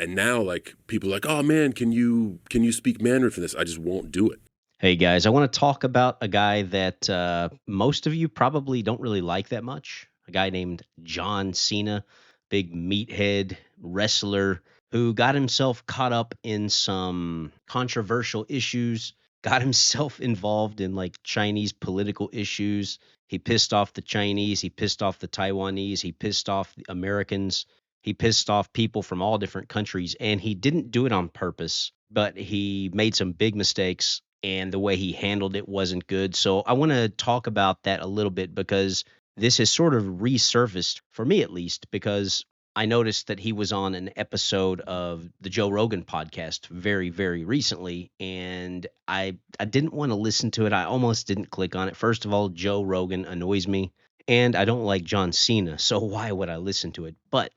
And now like people are like, oh man, can you speak Mandarin for this? I just won't do it. Hey guys, I want to talk about a guy that most of you probably don't really like that much. A guy named John Cena, big meathead wrestler who got himself caught up in some controversial issues, got himself involved in like Chinese political issues. He pissed off the Chinese, he pissed off the Taiwanese, he pissed off the Americans, he pissed off people from all different countries, and he didn't do it on purpose, but he made some big mistakes and the way he handled it wasn't good. So I want to talk about that a little bit because this has sort of resurfaced, for me at least, because I noticed that he was on an episode of the Joe Rogan podcast very, very recently, and I didn't want to listen to it. I almost didn't click on it. First of all, Joe Rogan annoys me, and I don't like John Cena, so why would I listen to it? But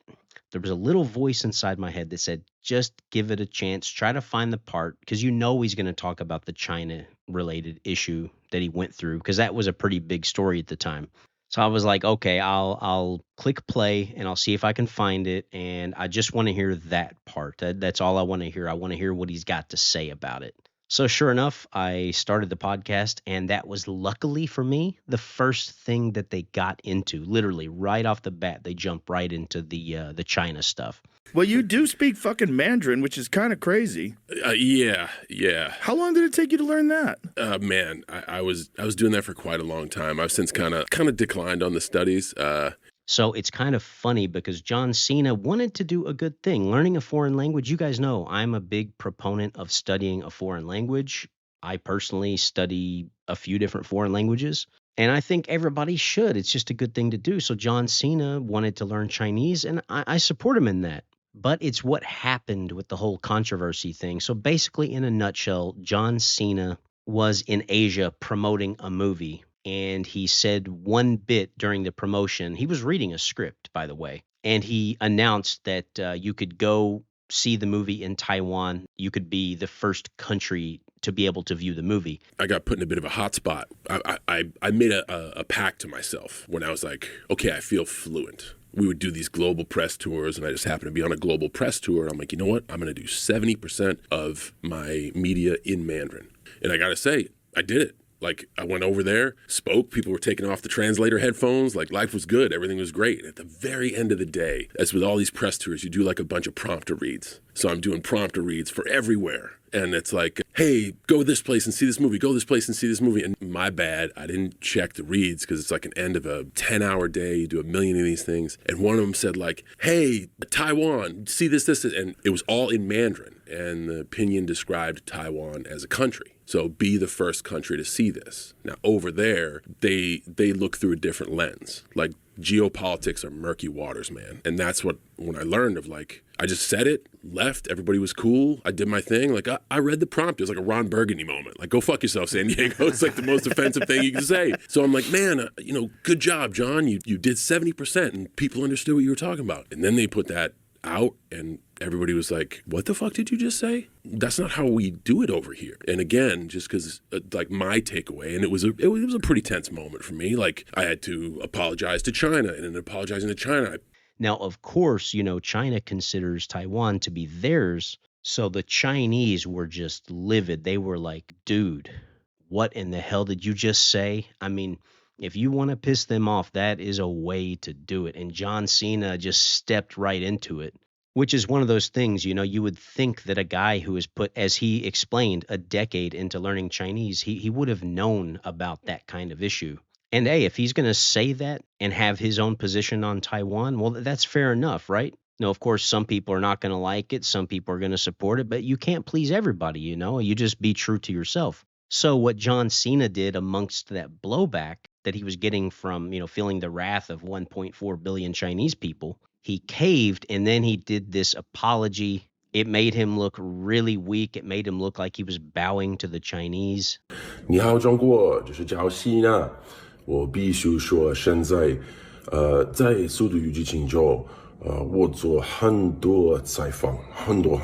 there was a little voice inside my head that said, just give it a chance. Try to find the part, because you know he's going to talk about the China-related issue that he went through, because that was a pretty big story at the time. So I was like, okay, I'll click play and I'll see if I can find it. And I just want to hear that part. That's all I want to hear. I want to hear what he's got to say about it. So sure enough, I started the podcast, and that was luckily for me the first thing that they got into. Literally right off the bat, they jumped right into the China stuff. Well, you do speak fucking Mandarin, which is kind of crazy. Yeah. How long did it take you to learn that? Man, I was doing that for quite a long time. I've since kind of declined on the studies. So it's kind of funny because John Cena wanted to do a good thing. Learning a foreign language, you guys know I'm a big proponent of studying a foreign language. I personally study a few different foreign languages, and I think everybody should. It's just a good thing to do. So John Cena wanted to learn Chinese, and I support him in that. But it's what happened with the whole controversy thing. So basically, in a nutshell, John Cena was in Asia promoting a movie, and he said one bit during the promotion. He was reading a script, by the way, and he announced that you could go see the movie in Taiwan. You could be the first country to be able to view the movie. I got put in a bit of a hot spot. I made a pact to myself when I was like, okay, I feel fluent. We would do these global press tours, and I just happened to be on a global press tour, and I'm like, you know what? I'm going to do 70% of my media in Mandarin. And I got to say, I did it. Like, I went over there, spoke, people were taking off the translator headphones, like life was good, everything was great. And at the very end of the day, as with all these press tours, you do like a bunch of prompter reads. So I'm doing prompter reads for everywhere. And it's like, hey, go this place and see this movie, go this place and see this movie. And my bad, I didn't check the reads because it's like an end of a 10-hour day, you do a million of these things. And one of them said like, hey, Taiwan, see this, and it was all in Mandarin. And the opinion described Taiwan as a country. So be the first country to see this. Now over there, they look through a different lens. Like geopolitics are murky waters, man. And that's what, when I learned of like, I just said it, left, everybody was cool. I did my thing. Like I read the prompt. It was like a Ron Burgundy moment. Like, go fuck yourself, San Diego. It's like the most offensive thing you can say. So I'm like, man, good job, John. You did 70% and people understood what you were talking about. And then they put that out and everybody was like, what the fuck did you just say? That's not how we do it over here. And again, just because like my takeaway, and it was a pretty tense moment for me. Like I had to apologize to China, and in apologizing to China, Now, of course, China considers Taiwan to be theirs. So the Chinese were just livid. They were like, dude, what in the hell did you just say? I mean, if you want to piss them off, that is a way to do it. And John Cena just stepped right into it, which is one of those things, you would think that a guy who has put, as he explained, a decade into learning Chinese, he would have known about that kind of issue. And hey, if he's going to say that and have his own position on Taiwan, well, that's fair enough, right? No, of course, some people are not going to like it. Some people are going to support it, but you can't please everybody, you just be true to yourself. So what John Cena did amongst that blowback that he was getting from, feeling the wrath of 1.4 billion Chinese people, he caved, and then he did this apology. It made him look really weak. It made him look like he was bowing to the Chinese. 你好，中国，这是赵西娜。我必须说，现在，在速度与激情中，我做很多采访，很多，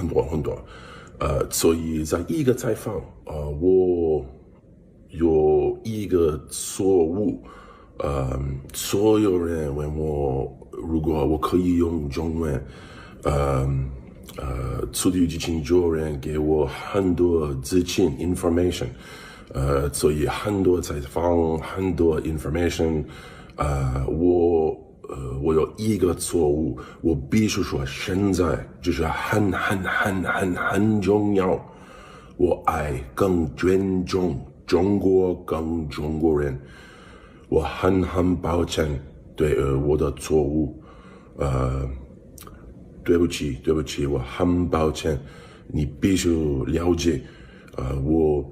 所以在一个采访，我有一个错误，所有人问我，如果我可以用中文，速度与激情 Joe Rogan 给我很多资讯 information，所以很多采访，很多 information，我有一个错误，我必须说现在就是很重要，我爱更尊重中国跟中国人，我很抱歉对我的错误，对不起，我很抱歉，你必须了解，我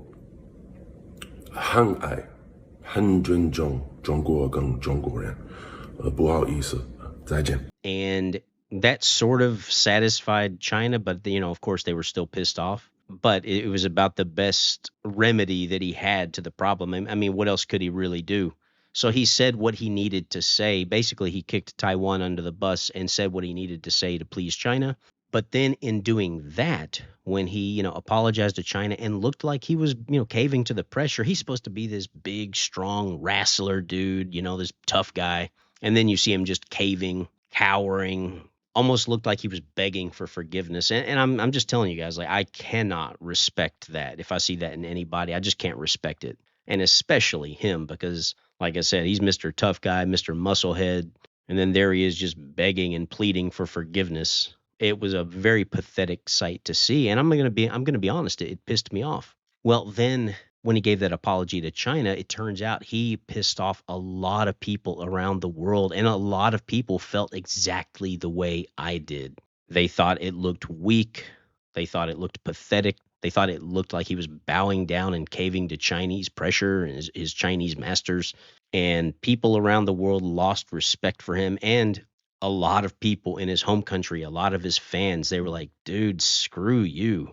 很爱，很尊重中国跟中国人，不好意思，再见。 And that sort of satisfied China, but of course they were still pissed off. But it was about the best remedy that he had to the problem. I mean, what else could he really do? So he said what he needed to say. Basically, he kicked Taiwan under the bus and said what he needed to say to please China. But then in doing that, when he, apologized to China and looked like he was, caving to the pressure, he's supposed to be this big, strong wrestler dude, this tough guy. And then you see him just caving, cowering, almost looked like he was begging for forgiveness. And I'm just telling you guys, like, I cannot respect that. If I see that in anybody, I just can't respect it. And especially him, because like I said, he's Mr. Tough Guy, Mr. Musclehead. And then there he is just begging and pleading for forgiveness. It was a very pathetic sight to see. And I'm going to be honest, it pissed me off. Well, then when he gave that apology to China, it turns out he pissed off a lot of people around the world. And a lot of people felt exactly the way I did. They thought it looked weak. They thought it looked pathetic. They thought it looked like he was bowing down and caving to Chinese pressure and his Chinese masters. And people around the world lost respect for him. And a lot of people in his home country, a lot of his fans, they were like, dude, screw you.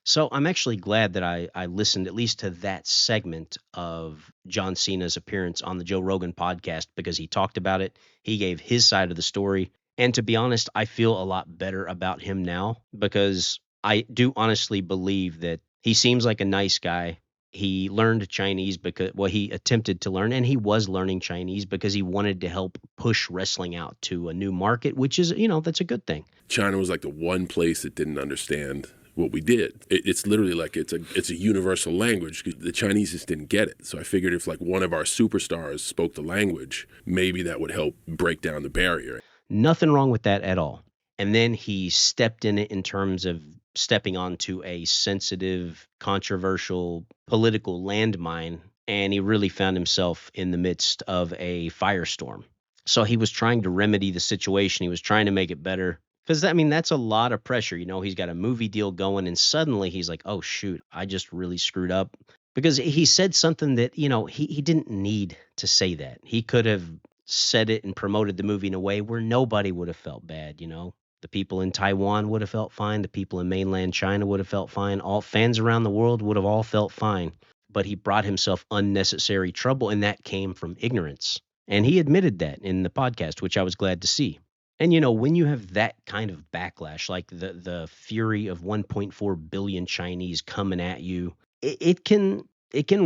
So I'm actually glad that I listened at least to that segment of John Cena's appearance on the Joe Rogan podcast, because he talked about it. He gave his side of the story. And to be honest, I feel a lot better about him now, because I do honestly believe that he seems like a nice guy. He learned Chinese because, he attempted to learn, and he was learning Chinese because he wanted to help push wrestling out to a new market, which is, that's a good thing. China was like the one place that didn't understand what we did. It's literally like it's a universal language. The Chinese just didn't get it. So I figured if like one of our superstars spoke the language, maybe that would help break down the barrier. Nothing wrong with that at all. And then he stepped in it in terms of stepping onto a sensitive, controversial political landmine, and he really found himself in the midst of a firestorm. So he was trying to remedy the situation. He was trying to make it better. Because, that's a lot of pressure. He's got a movie deal going, and suddenly he's like, oh, shoot, I just really screwed up. Because he said something that, he didn't need to say that. He could have said it and promoted the movie in a way where nobody would have felt bad, The people in Taiwan would have felt fine. The people in mainland China would have felt fine. All fans around the world would have all felt fine. But he brought himself unnecessary trouble, and that came from ignorance. And he admitted that in the podcast, which I was glad to see. And, when you have that kind of backlash, like the fury of 1.4 billion Chinese coming at you, it can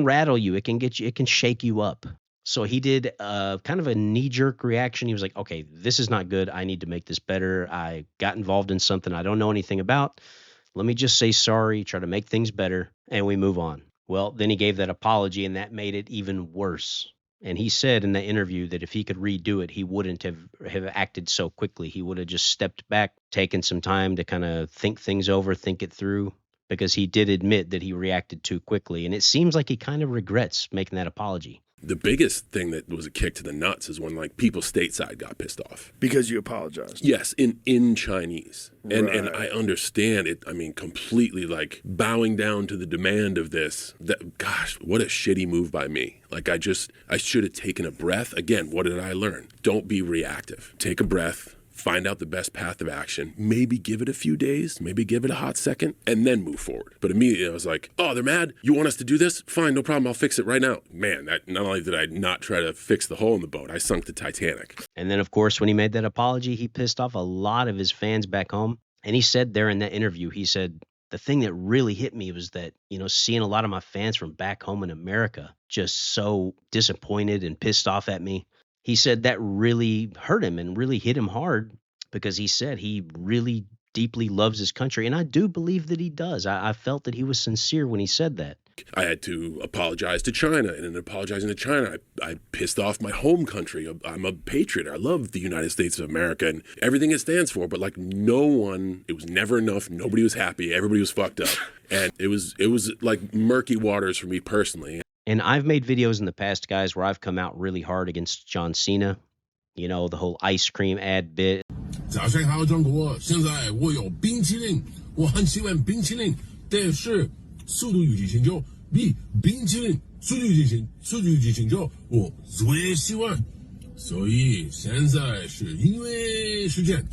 rattle you. It can get you. It can shake you up. So he did kind of a knee-jerk reaction. He was like, okay, this is not good. I need to make this better. I got involved in something I don't know anything about. Let me just say sorry, try to make things better, and we move on. Well, then he gave that apology, and that made it even worse. And he said in the interview that if he could redo it, he wouldn't have acted so quickly. He would have just stepped back, taken some time to kind of think things over, think it through, because he did admit that he reacted too quickly. And it seems like he kind of regrets making that apology. The biggest thing that was a kick to the nuts is when like people stateside got pissed off. Because you apologized. Yes, in Chinese. And Right. and I understand it, completely like bowing down to the demand of this. Gosh, what a shitty move by me. Like I should have taken a breath. Again, what did I learn? Don't be reactive. Take a breath. Find out the best path of action, maybe give it a few days, maybe give it a hot second, and then move forward. But immediately I was like, oh, they're mad? You want us to do this? Fine, no problem, I'll fix it right now. Man, not only did I not try to fix the hole in the boat, I sunk the Titanic. And then, of course, when he made that apology, he pissed off a lot of his fans back home. And he said there in that interview, he said, the thing that really hit me was that, seeing a lot of my fans from back home in America just so disappointed and pissed off at me. He said that really hurt him and really hit him hard, because he said he really deeply loves his country. And I do believe that he does. I felt that he was sincere when he said that. I had to apologize to China, and in apologizing to China, I pissed off my home country. I'm a patriot. I love the United States of America and everything it stands for, but like it was never enough. Nobody was happy. Everybody was fucked up. And it was like murky waters for me personally. And I've made videos in the past, guys, where I've come out really hard against John Cena. You know, the whole ice cream ad bit. 早上好，中国！现在我有冰淇淋，我很喜欢冰淇淋，但是速度与激情就比冰淇淋速度与激情就我最喜欢，所以现在是音乐时间，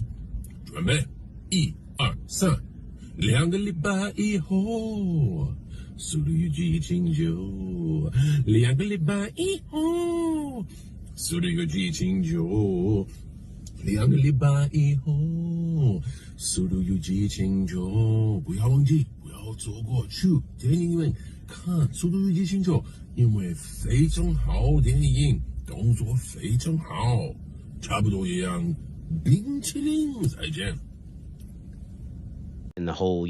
准备1、2、3，2个礼拜以后，速度与激情就2个礼拜以后，速度与激情就。2个礼拜以后，速度与激情就不要忘记，不要错过去电影院看速度与激情就，因为非常好电影，动作非常好，差不多一样，冰淇淋再见。And the whole,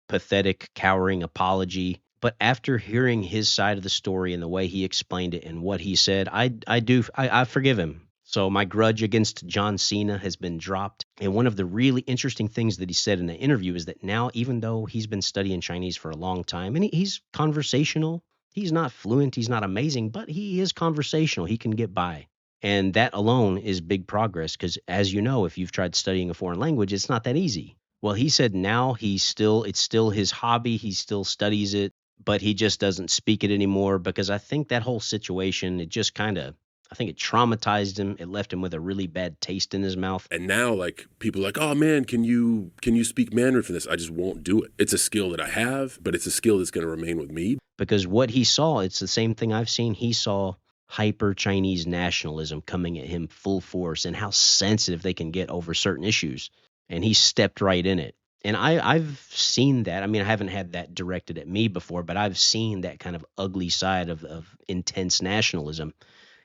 pathetic, cowering apology. But after hearing his side of the story and the way he explained it and what he said, I forgive him. So my grudge against John Cena has been dropped. And one of the really interesting things that he said in the interview is that now, even though he's been studying Chinese for a long time, and he's conversational, he's not fluent, he's not amazing, but he is conversational. He can get by. And that alone is big progress because, as you know, if you've tried studying a foreign language, it's not that easy. Well, he said now it's still his hobby. He still studies it, but he just doesn't speak it anymore because I think that whole situation, I think it traumatized him. It left him with a really bad taste in his mouth. And now, like, people are like, oh man, can you speak Mandarin for this? I just won't do it. It's a skill that I have, but it's a skill that's going to remain with me. Because what he saw, it's the same thing I've seen. He saw hyper Chinese nationalism coming at him full force and how sensitive they can get over certain issues. And he stepped right in it. And I've seen that. I mean, I haven't had that directed at me before, but I've seen that kind of ugly side of intense nationalism.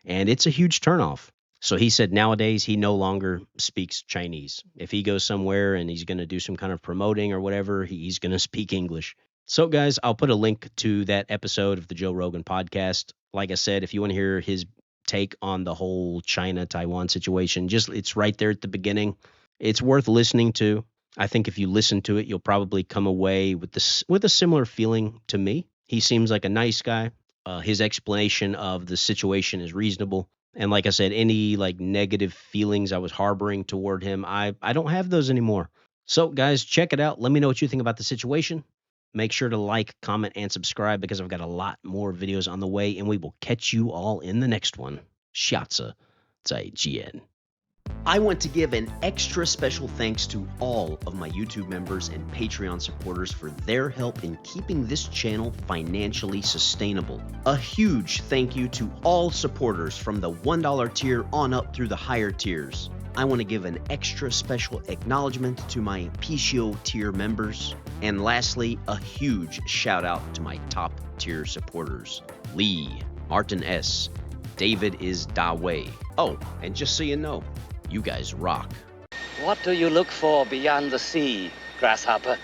And it's a huge turnoff. So he said nowadays he no longer speaks Chinese. If he goes somewhere and he's going to do some kind of promoting or whatever, he's going to speak English. So, guys, I'll put a link to that episode of the Joe Rogan podcast. Like I said, if you want to hear his take on the whole China-Taiwan situation, it's right there at the beginning. It's worth listening to. I think if you listen to it, you'll probably come away with a similar feeling to me. He seems like a nice guy. His explanation of the situation is reasonable. And like I said, any negative feelings I was harboring toward him, I don't have those anymore. So guys, check it out. Let me know what you think about the situation. Make sure to like, comment, and subscribe because I've got a lot more videos on the way, and we will catch you all in the next one. 下次再见. I want to give an extra special thanks to all of my YouTube members and Patreon supporters for their help in keeping this channel financially sustainable. A huge thank you to all supporters from the $1 tier on up through the higher tiers. I want to give an extra special acknowledgement to my PCO tier members. And lastly, a huge shout out to my top tier supporters. Lee, Martin S., David is Dawei. Oh, and just so you know, you guys rock. What do you look for beyond the sea, grasshopper?